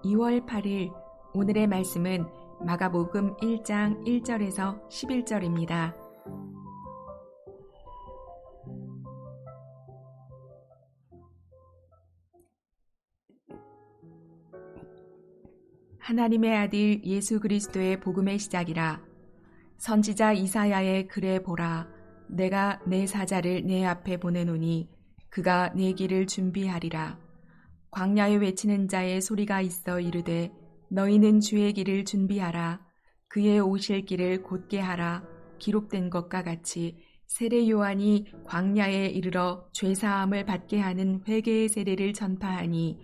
2월 8일 오늘의 말씀은 마가복음 1장 1절에서 11절입니다. 하나님의 아들 예수 그리스도의 복음의 시작이라. 선지자 이사야의 글에 보라. 내가 내 사자를 내 앞에 보내노니 그가 내 길을 준비하리라. 광야에 외치는 자의 소리가 있어 이르되 너희는 주의 길을 준비하라. 그의 오실 길을 곧게 하라. 기록된 것과 같이 세례 요한이 광야에 이르러 죄사함을 받게 하는 회개의 세례를 전파하니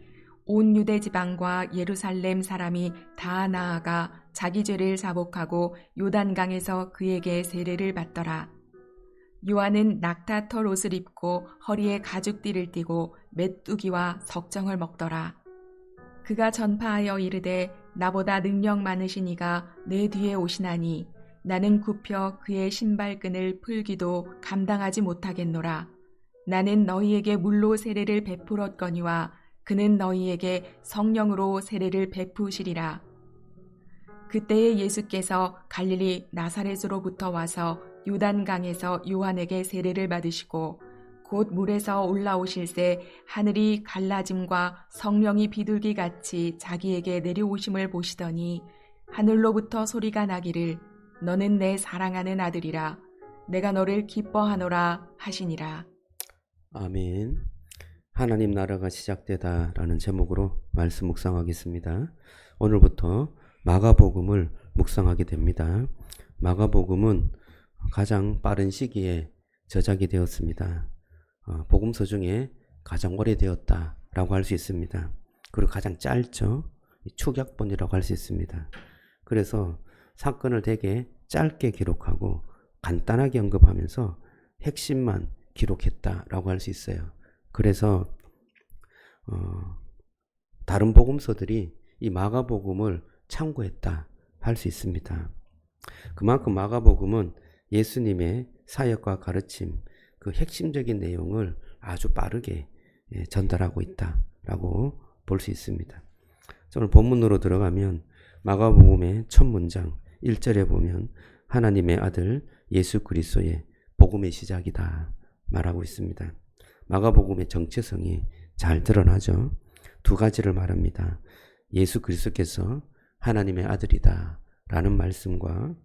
온 유대 지방과 예루살렘 사람이 다 나아가 자기 죄를 자복하고 요단강에서 그에게 세례를 받더라. 요한은 낙타털 옷을 입고 허리에 가죽띠를 띠고 메뚜기와 석정을 먹더라. 그가 전파하여 이르되 나보다 능력 많으신 이가 내 뒤에 오시나니 나는 굽혀 그의 신발끈을 풀기도 감당하지 못하겠노라. 나는 너희에게 물로 세례를 베풀었거니와 그는 너희에게 성령으로 세례를 베푸시리라. 그때에 예수께서 갈릴리 나사렛으로부터 와서 요단강에서 요한에게 세례를 받으시고 곧 물에서 올라오실새 하늘이 갈라짐과 성령이 비둘기같이 자기에게 내려오심을 보시더니 하늘로부터 소리가 나기를 너는 내 사랑하는 아들이라. 내가 너를 기뻐하노라 하시니라. 아멘. 하나님 나라가 시작되다라는 제목으로 말씀 묵상하겠습니다. 오늘부터 마가복음을 묵상하게 됩니다. 마가복음은 가장 빠른 시기에 저작이 되었습니다. 복음서 중에 가장 오래되었다라고 할 수 있습니다. 그리고 가장 짧죠. 축약본이라고 할 수 있습니다. 그래서 사건을 되게 짧게 기록하고 간단하게 언급하면서 핵심만 기록했다라고 할 수 있어요. 그래서 다른 복음서들이 이 마가복음을 참고했다 할 수 있습니다. 그만큼 마가복음은 예수님의 사역과 가르침, 그 핵심적인 내용을 아주 빠르게 전달하고 있다라고 볼 수 있습니다. 오늘 본문으로 들어가면 마가복음의 첫 문장 1절에 보면 하나님의 아들 예수 그리스도의 복음의 시작이다 말하고 있습니다. 마가복음의 정체성이 잘 드러나죠. 두 가지를 말합니다. 예수 그리스도께서 하나님의 아들이다 라는 말씀과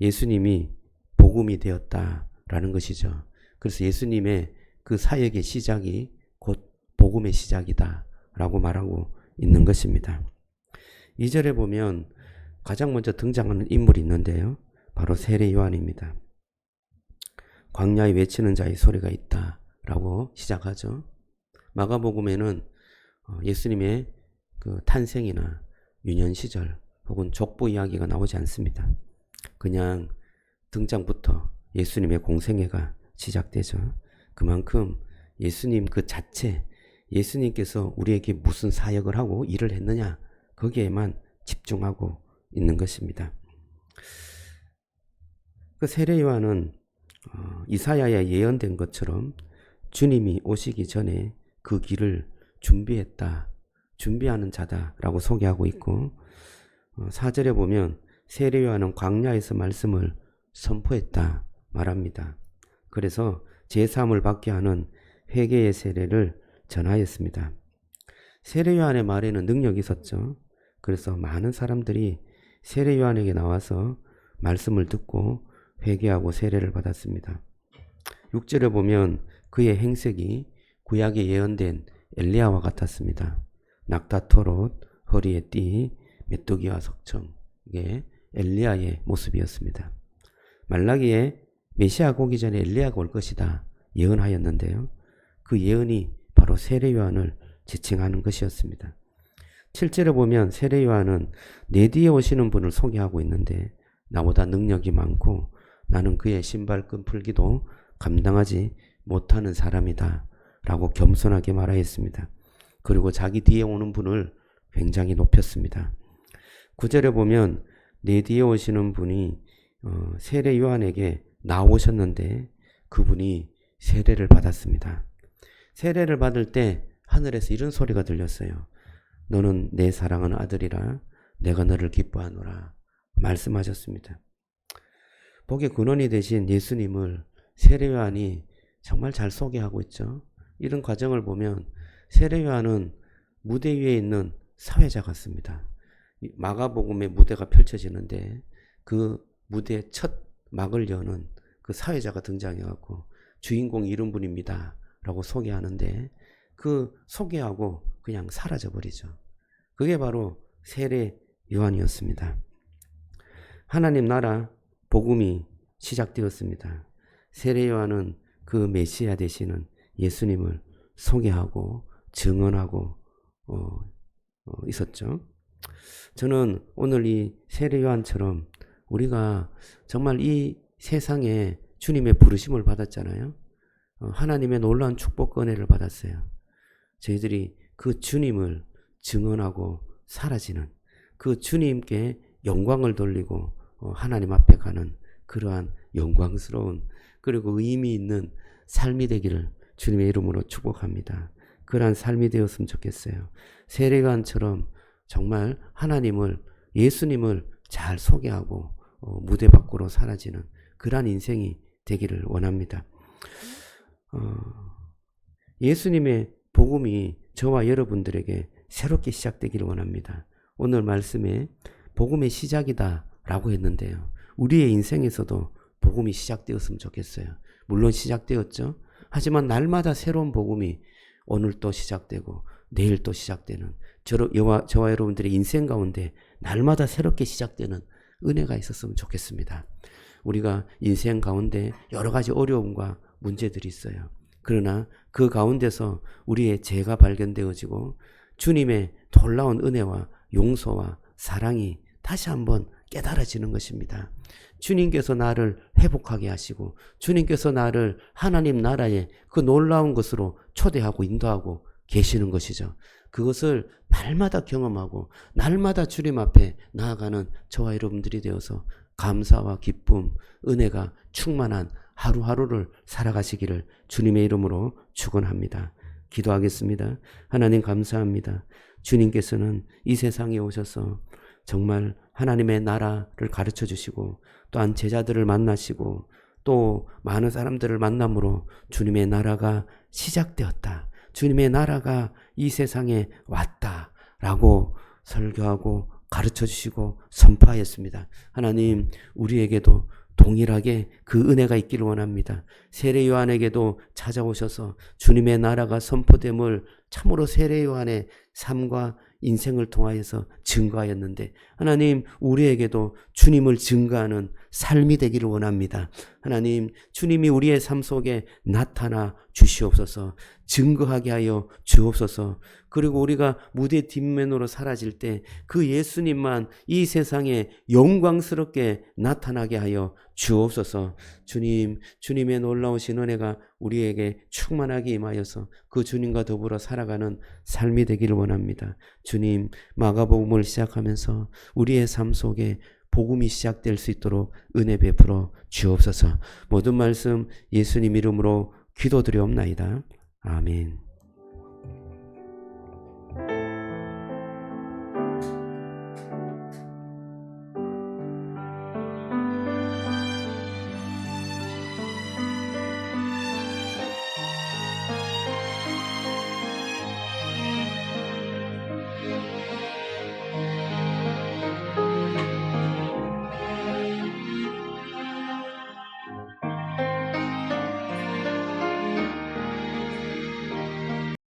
예수님이 복음이 되었다라는 것이죠. 그래서 예수님의 그 사역의 시작이 곧 복음의 시작이다 라고 말하고 있는 것입니다. 2절에 보면 가장 먼저 등장하는 인물이 있는데요. 바로 세례 요한입니다. 광야에 외치는 자의 소리가 있다 라고 시작하죠. 마가복음에는 예수님의 그 탄생이나 유년 시절 혹은 족보 이야기가 나오지 않습니다. 그냥 등장부터 예수님의 공생애가 시작되죠. 그만큼 예수님 그 자체, 예수님께서 우리에게 무슨 사역을 하고 일을 했느냐 거기에만 집중하고 있는 것입니다. 그 세례 요한은 이사야에 예언된 것처럼 주님이 오시기 전에 그 길을 준비했다, 준비하는 자다라고 소개하고 있고 4절에 보면 세례 요한은 광야에서 말씀을 선포했다 말합니다. 그래서 제사함을 받게 하는 회개의 세례를 전하였습니다. 세례 요한의 말에는 능력이 있었죠. 그래서 많은 사람들이 세례 요한에게 나와서 말씀을 듣고 회개하고 세례를 받았습니다. 6절에 보면 그의 행색이 구약에 예언된 엘리야와 같았습니다. 낙타털 옷, 허리에 띠, 메뚜기와 석청, 이게 엘리야의 모습이었습니다. 말라기에 메시아가 오기 전에 엘리야가 올 것이다 예언하였는데요. 그 예언이 바로 세례 요한을 지칭하는 것이었습니다. 7절에 보면 세례 요한은 내 뒤에 오시는 분을 소개하고 있는데 나보다 능력이 많고 나는 그의 신발끈 풀기도 감당하지 못하는 사람이다 라고 겸손하게 말하였습니다. 그리고 자기 뒤에 오는 분을 굉장히 높였습니다. 9절에 보면 내 뒤에 오시는 분이 세례 요한에게 나오셨는데 그분이 세례를 받았습니다. 세례를 받을 때 하늘에서 이런 소리가 들렸어요. 너는 내 사랑하는 아들이라 내가 너를 기뻐하노라 말씀하셨습니다. 복의 근원이 되신 예수님을 세례요한이 정말 잘 소개하고 있죠. 이런 과정을 보면 세례요한은 무대 위에 있는 사회자 같습니다. 마가복음의 무대가 펼쳐지는데 그 무대의 첫 막을 여는 그 사회자가 등장해갖고 주인공 이런 분입니다 라고 소개하는데 그 소개하고 그냥 사라져버리죠. 그게 바로 세례 요한이었습니다. 하나님 나라 복음이 시작되었습니다. 세례 요한은 그 메시아 되시는 예수님을 소개하고 증언하고 있었죠. 저는 오늘 이 세례 요한처럼 우리가 정말 이 세상에 주님의 부르심을 받았잖아요. 하나님의 놀라운 축복 은혜를 받았어요. 저희들이 그 주님을 증언하고 사라지는 그 주님께 영광을 돌리고 하나님 앞에 가는 그러한 영광스러운 그리고 의미 있는 삶이 되기를 주님의 이름으로 축복합니다. 그러한 삶이 되었으면 좋겠어요. 세례요한처럼 정말 하나님을 예수님을 잘 소개하고 무대 밖으로 사라지는 그러한 인생이 되기를 원합니다. 예수님의 복음이 저와 여러분들에게 새롭게 시작되기를 원합니다. 오늘 말씀에 복음의 시작이다 라고 했는데요. 우리의 인생에서도 복음이 시작되었으면 좋겠어요. 물론 시작되었죠. 하지만 날마다 새로운 복음이 오늘 또 시작되고 내일 또 시작되는 저와 여러분들의 인생 가운데 날마다 새롭게 시작되는 은혜가 있었으면 좋겠습니다. 우리가 인생 가운데 여러 가지 어려움과 문제들이 있어요. 그러나 그 가운데서 우리의 죄가 발견되어지고 주님의 놀라운 은혜와 용서와 사랑이 다시 한번 깨달아지는 것입니다. 주님께서 나를 회복하게 하시고 주님께서 나를 하나님 나라의 그 놀라운 것으로 초대하고 인도하고 계시는 것이죠. 그것을 날마다 경험하고 날마다 주님 앞에 나아가는 저와 여러분들이 되어서 감사와 기쁨, 은혜가 충만한 하루하루를 살아가시기를 주님의 이름으로 축원합니다. 기도하겠습니다. 하나님 감사합니다. 주님께서는 이 세상에 오셔서 정말 하나님의 나라를 가르쳐 주시고 또한 제자들을 만나시고 또 많은 사람들을 만남으로 주님의 나라가 시작되었다. 주님의 나라가 이 세상에 왔다라고 설교하고 가르쳐 주시고 선포하였습니다. 하나님 우리에게도 동일하게 그 은혜가 있기를 원합니다. 세례 요한에게도 찾아오셔서 주님의 나라가 선포됨을 참으로 세례 요한의 삶과 인생을 통하여서 증거하였는데 하나님 우리에게도 주님을 증거하는 삶이 되기를 원합니다. 하나님 주님이 우리의 삶 속에 나타나 주시옵소서. 증거하게 하여 주옵소서. 그리고 우리가 무대 뒷면으로 사라질 때 그 예수님만 이 세상에 영광스럽게 나타나게 하여 주옵소서. 주님, 주님의 놀라우신 은혜가 우리에게 충만하게 임하여서 그 주님과 더불어 살아가는 삶이 되기를 원합니다. 주님, 마가복음을 시작하면서 우리의 삶 속에 복음이 시작될 수 있도록 은혜 베풀어 주옵소서. 모든 말씀 예수님 이름으로 기도드리옵나이다. 아멘.